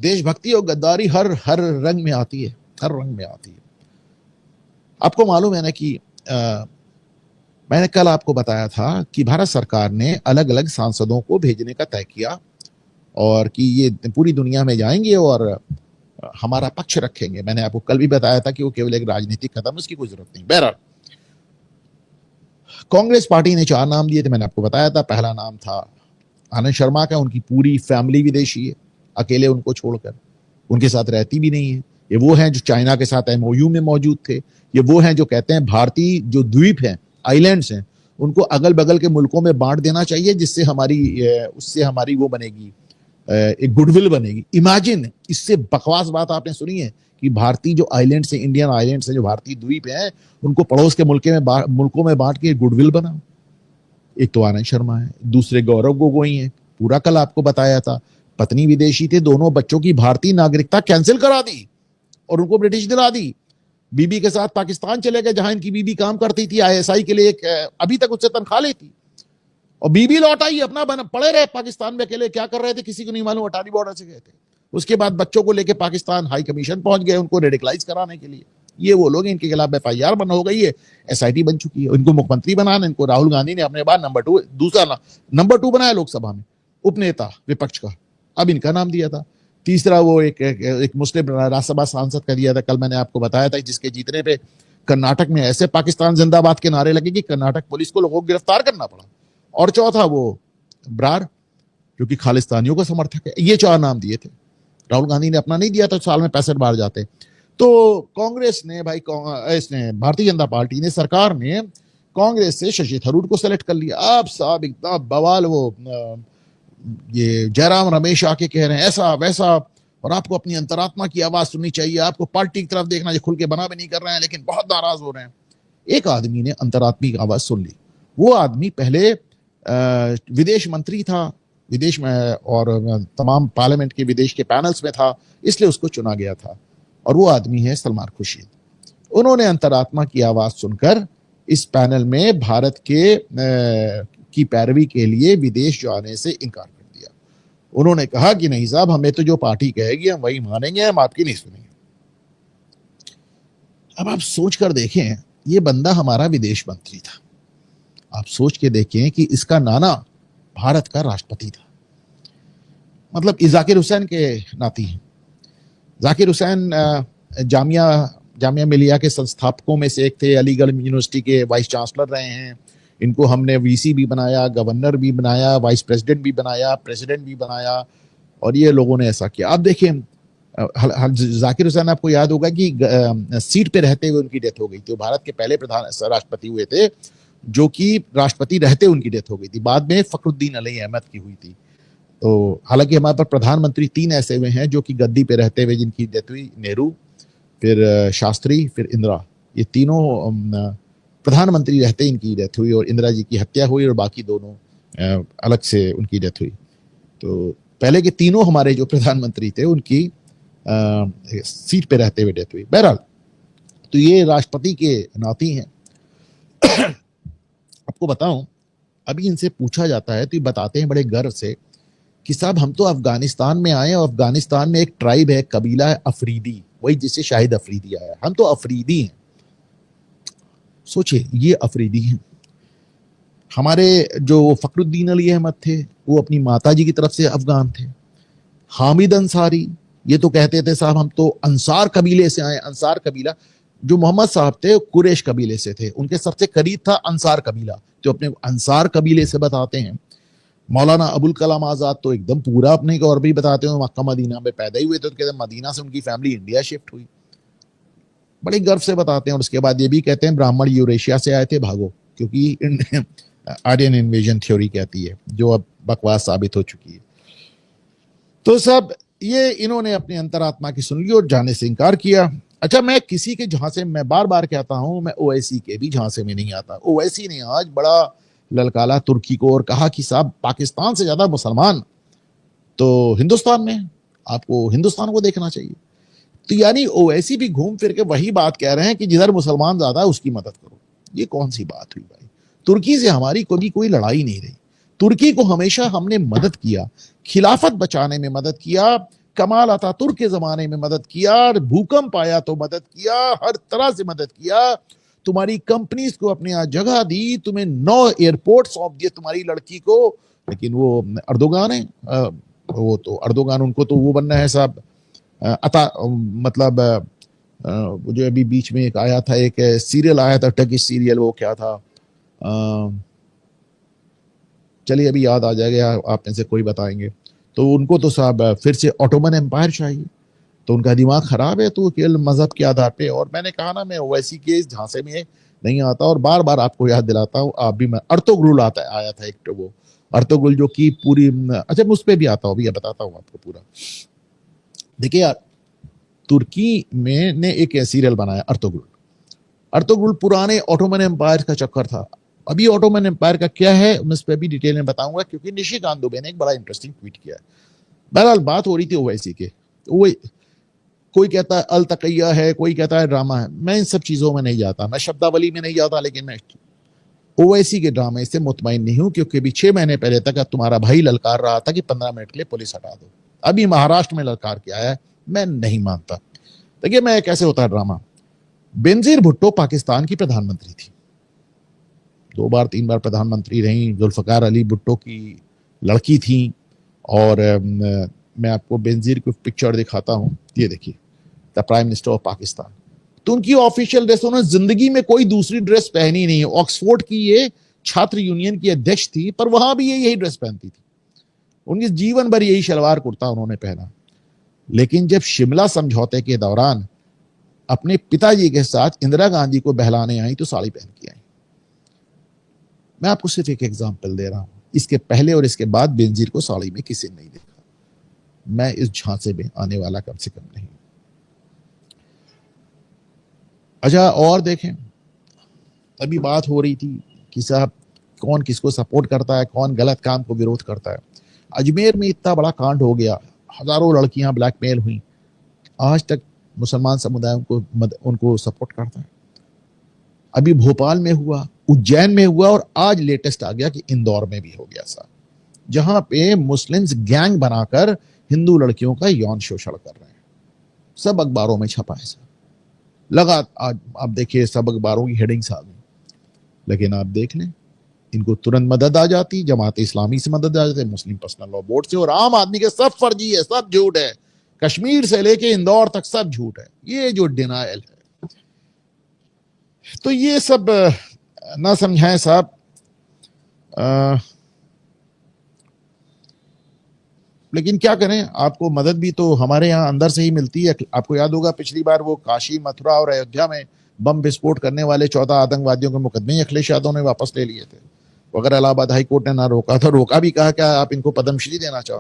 देशभक्ति और गद्दारी हर हर रंग में आती है, हर रंग में आती है। आपको मालूम है ना कि मैंने कल आपको बताया था कि भारत सरकार ने अलग अलग सांसदों को भेजने का तय किया और कि ये पूरी दुनिया में जाएंगे और हमारा पक्ष रखेंगे। मैंने आपको कल भी बताया था कि वो केवल एक राजनीतिक कदम, उसकी कोई जरूरत नहीं। बहरहाल कांग्रेस पार्टी ने 4 नाम दिए थे, मैंने आपको बताया था। पहला नाम था आनंद शर्मा का। उनकी पूरी फैमिली विदेशी है, अकेले उनको छोड़कर, उनके साथ रहती भी नहीं है। ये वो हैं जो चाइना के साथ एमओयू में मौजूद थे। ये वो हैं जो कहते हैं भारतीय जो द्वीप हैं, आइलैंड्स हैं, उनको अगल बगल के मुल्कों में बांट देना चाहिए, जिससे उससे हमारी वो बनेगी, एक गुडविल बनेगी। इमेजिन, इससे बकवास बात आपने सुनी है कि भारतीय जो आइलैंड्स हैं, इंडियन आइलैंड्स हैं, जो भारतीय द्वीप हैं, उनको पड़ोस के मुल्कों में बांट के गुडविल बनाओ। एक तो आनंद शर्मा है, दूसरे गौरव गोगोई हैं। पूरा कल आपको बताया था, पत्नी विदेशी थे, दोनों बच्चों की भारतीय नागरिकता कैंसिल करा दी और उनको ब्रिटिश दिला दी। बीबी के साथ पाकिस्तान चले गए, जहां इनकी बीबी काम करती थी आईएसआई के लिए, अभी तक उससे तनख्वाह लेती, और बीबी लौट आई, अपना पड़े रहे पाकिस्तान में अकेले। क्या कर रहे थे किसी को नहीं मालूम, अटारी बॉर्डर से गए थे। उसके बाद बच्चों को लेकर पाकिस्तान हाई कमीशन पहुंच गए उनको रेडिकलाइज कराने के लिए। ये वो लोग, इनके खिलाफ एफआईआर बन हो गई है, एसआईटी बन चुकी है। इनको मुख्यमंत्री बनाना, इनको राहुल गांधी ने अपने बाद नंबर 2 बनाया लोकसभा में, उपनेता विपक्ष का। अब इनका नाम दिया था। तीसरा वो एक मुस्लिम राज्यसभा सांसद का दिया था, कल मैंने आपको बताया था, जिसके जीतने पे कर्नाटक में ऐसे पाकिस्तान जिंदाबाद के नारे लगे कि कर्नाटक पुलिस को लोगों को गिरफ्तार करना पड़ा। और चौथा वो ब्रार, जो कि खालिस्तानियों का समर्थक है। ये 4 नाम दिए थे। राहुल गांधी ने अपना नहीं दिया था, साल में 65 बार जाते। तो कांग्रेस ने भाई, इसने भारतीय जनता पार्टी ने, सरकार ने कांग्रेस से शशि थरूर को सेलेक्ट कर लिया। अब साहब इतना बवाल, वो ये जयराम रमेश आके कह रहे हैं ऐसा वैसा, और आपको अपनी अंतरात्मा की आवाज सुननी चाहिए, आपको पार्टी की तरफ देखना, खुल के बना भी नहीं कर रहे हैं, लेकिन बहुत नाराज हो रहे हैं। एक आदमी ने अंतरात्मा की आवाज सुन ली। वो आदमी पहले विदेश मंत्री था, विदेश में, और तमाम पार्लियामेंट के विदेश के पैनल्स में था, इसलिए उसको चुना गया था। और वो आदमी है सलमान खुर्शीद। उन्होंने अंतरात्मा की आवाज सुनकर इस पैनल में भारत की पैरवी के लिए विदेश जाने से इनकार कर दिया। उन्होंने कहा कि नहीं साहब, हमें तो जो पार्टी कहेगी हम वही मानेंगे, हम आपकी नहीं सुनेंगे। अब आप सोच कर देखें, ये बंदा हमारा विदेश मंत्री था। आप सोच के देखें कि इसका नाना भारत का राष्ट्रपति था, मतलब जाकिर हुसैन के नाती हैं। जाकिर हुसैन जामिया मिलिया के संस्थापकों में से एक थे, अलीगढ़ यूनिवर्सिटी के वाइस चांसलर रहे हैं। इनको हमने वीसी भी बनाया, गवर्नर भी बनाया, वाइस प्रेसिडेंट भी बनाया, प्रेसिडेंट भी बनाया, और ये लोगों ने ऐसा किया। आप देखिए, जाकिर हुसैन, आपको याद होगा कि सीट पे रहते हुए उनकी डेथ हो गई थी। वो भारत के पहले राष्ट्रपति हुए थे, जो कि राष्ट्रपति रहते उनकी डेथ हो गई थी। बाद में फखरुद्दीन अली अहमद की हुई थी। तो हालांकि हमारे पास प्रधानमंत्री 3 ऐसे हुए हैं जो कि गद्दी पे रहते हुए जिनकी डेथ हुई, नेहरू, फिर शास्त्री, फिर इंदिरा। ये तीनों प्रधानमंत्री रहते इनकी डेथ हुई, और इंदिरा जी की हत्या हुई, और बाकी दोनों अलग से उनकी डेथ हुई। तो पहले के तीनों हमारे जो प्रधानमंत्री थे उनकी सीट पे रहते हुए डेथ हुई। बहरहाल, तो ये राष्ट्रपति के नाती हैं। आपको बताऊं, अभी इनसे पूछा जाता है तो ये बताते हैं बड़े गर्व से कि साहब हम तो अफगानिस्तान में आए, और अफगानिस्तान में एक ट्राइब है, कबीला है अफरीदी, वही जिससे शाहिद अफरीदी आया। हम तो अफरीदी हैं। सोचिए, ये अफरीदी हैं। हमारे जो फखरुद्दीन अली अहमद थे, वो अपनी माता जी की तरफ से अफगान थे। हामिद अंसारी, ये तो कहते थे साहब हम तो अंसार कबीले से आए। अंसार कबीला, जो मोहम्मद साहब थे कुरैश कबीले से थे, उनके सबसे करीब था अंसार कबीला, जो अपने अंसार कबीले से बताते हैं। मौलाना अबुल कलाम आजाद तो एकदम पूरा अपने को, और भी बताते हैं मक्का मदीना में पैदा ही हुए थे, तो कहते हैं मदीना से उनकी फैमिली इंडिया शिफ्ट हुई। बड़े गर्व से बताते हैं। और उसके बाद ये भी कहते हैं ब्राह्मण यूरेशिया से आए थे, भागो, क्योंकि आर्यन इन्वेजन थ्योरी कहती है, जो अब बकवास साबित हो चुकी है। तो सब ये इन्होंने अपनी अंतरात्मा की सुन ली और जाने से इनकार किया। अच्छा, मैं किसी के झांसे, मैं बार बार कहता हूं, मैं ओवैसी के भी झांसे में नहीं आता। ओवैसी ने आज बड़ा ललकाला तुर्की को और कहा कि साहब पाकिस्तान से ज्यादा मुसलमान तो हिंदुस्तान में, आपको हिंदुस्तान को देखना चाहिए। तो यानी ओवैसी भी घूम फिर के वही बात कह रहे हैं कि जिधर मुसलमान ज्यादा है उसकी मदद करो। ये कौन सी बात हुई भाई? तुर्की से हमारी कभी कोई लड़ाई नहीं रही। तुर्की को हमेशा हमने मदद किया, खिलाफत बचाने में मदद किया, कमाल अतातुर्क के जमाने में मदद किया, भूकंप आया तो मदद किया, हर तरह से मदद किया, तुम्हारी कंपनीज को अपने यहाँ जगह दी, तुम्हें 9 एयरपोर्ट सौंप दिए तुम्हारी लड़की को। लेकिन वो अर्दोगान है, वो तो अर्दोगान, उनको तो वो बनना है साहब, मतलब वो जो अभी बीच में एक आया था, एक सीरियल आया था, टर्किश सीरियल, वो क्या था, चलिए अभी याद आ जाएगा, आप में से कोई बताएंगे। तो उनको तो साहब फिर से ऑटोमन एम्पायर चाहिए, तो उनका दिमाग खराब है, तो केवल मजहब के आधार पे। और मैंने कहा ना, मैं ओवैसी के इस झांसे में नहीं आता, और बार बार आपको याद दिलाता हूँ, आप भी, मैं अर्तुगरुल आया था एक, तो वो अर्तुगरुल जो कि पूरी, अच्छा मैं उस पर भी आता हूँ, अभी बताता हूँ आपको पूरा। देखिए यार, तुर्की में ने एक सीरियल बनाया अर्तुगरुल। अर्तुगरुल पुराने ऑटोमन एम्पायर का चक्कर था। अभी ऑटोमन एम्पायर का क्या है मैं इस पर भी डिटेल में बताऊंगा, क्योंकि निशिकांत दुबे ने एक बड़ा इंटरेस्टिंग ट्वीट किया है। बहरहाल बात हो रही थी ओवैसी के, वो कोई कहता है अल तकैया है, कोई कहता है ड्रामा है, मैं इन सब चीजों में नहीं जाता, मैं शब्दावली में नहीं जाता, लेकिन मैं ओवैसी के ड्रामे से मुतमईन नहीं हूं, क्योंकि अभी 6 महीने पहले तक तुम्हारा भाई ललकार रहा था कि 15 मिनट के लिए पुलिस हटा दो, अभी महाराष्ट्र में ललकार के आया है, मैं नहीं मानता। देखिए मैं कैसे होता है ड्रामा। बेनजीर भुट्टो पाकिस्तान की प्रधानमंत्री थी, 2 बार 3 बार प्रधानमंत्री रही, जुल्फकार अली भुट्टो की लड़की थी। और मैं आपको बेनजीर की पिक्चर दिखाता हूं, ये देखिए, the prime minister of Pakistan. तो उनकी ऑफिशियल ड्रेस, उन्होंने जिंदगी में कोई दूसरी ड्रेस पहनी नहीं है। ऑक्सफोर्ड की ये छात्र यूनियन की अध्यक्ष थी, पर वहां भी ये यही ड्रेस पहनती थी, उनकी जीवन भर यही शलवार कुर्ता उन्होंने पहना। लेकिन जब शिमला समझौते के दौरान अपने पिताजी के साथ इंदिरा गांधी को बहलाने आई, तो साड़ी पहन के आई। मैं आपको सिर्फ एक एग्जाम्पल दे रहा हूं, इसके पहले और इसके बाद बेनजीर को साड़ी में किसी ने नहीं देखा। मैं इस झांसे में आने वाला कम से कम नहीं। अच्छा और देखें, अभी बात हो रही थी कि साहब कौन किसको सपोर्ट करता है, कौन गलत काम को विरोध करता है। अजमेर में इतना बड़ा कांड हो गया, हजारों लड़कियां ब्लैकमेल हुई, आज तक मुसलमान समुदाय उनको सपोर्ट करता है। अभी भोपाल में हुआ, उज्जैन में हुआ, और आज लेटेस्ट आ गया कि इंदौर में भी हो गया साहब, जहां पे मुस्लिम्स गैंग बनाकर हिंदू लड़कियों का यौन शोषण कर रहे हैं। सब अखबारों में छपा है साहब, लगा आज आप देखिए सब अखबारों की हेडिंग्स आ गई। लेकिन आप देख लें, इनको तुरंत मदद आ जाती, जमात इस्लामी से मदद आ जाती, मुस्लिम पर्सनल लॉ बोर्ड से, और आम आदमी के सब फर्जी है, सब झूठ है, कश्मीर से लेके इंदौर तक सब झूठ है, ये जो डिनायल है। तो ये सब ना समझाएं साहब। लेकिन क्या करें, आपको मदद भी तो हमारे यहाँ अंदर से ही मिलती है। आपको याद होगा पिछली बार वो काशी, मथुरा और अयोध्या में बम विस्फोट करने वाले 14 आतंकवादियों के मुकदमे अखिलेश यादव ने वापस ले लिए थे, अगर इलाहाबाद हाई कोर्ट ने ना रोका था, रोका भी, कहा क्या आप इनको पद्मश्री देना चाहते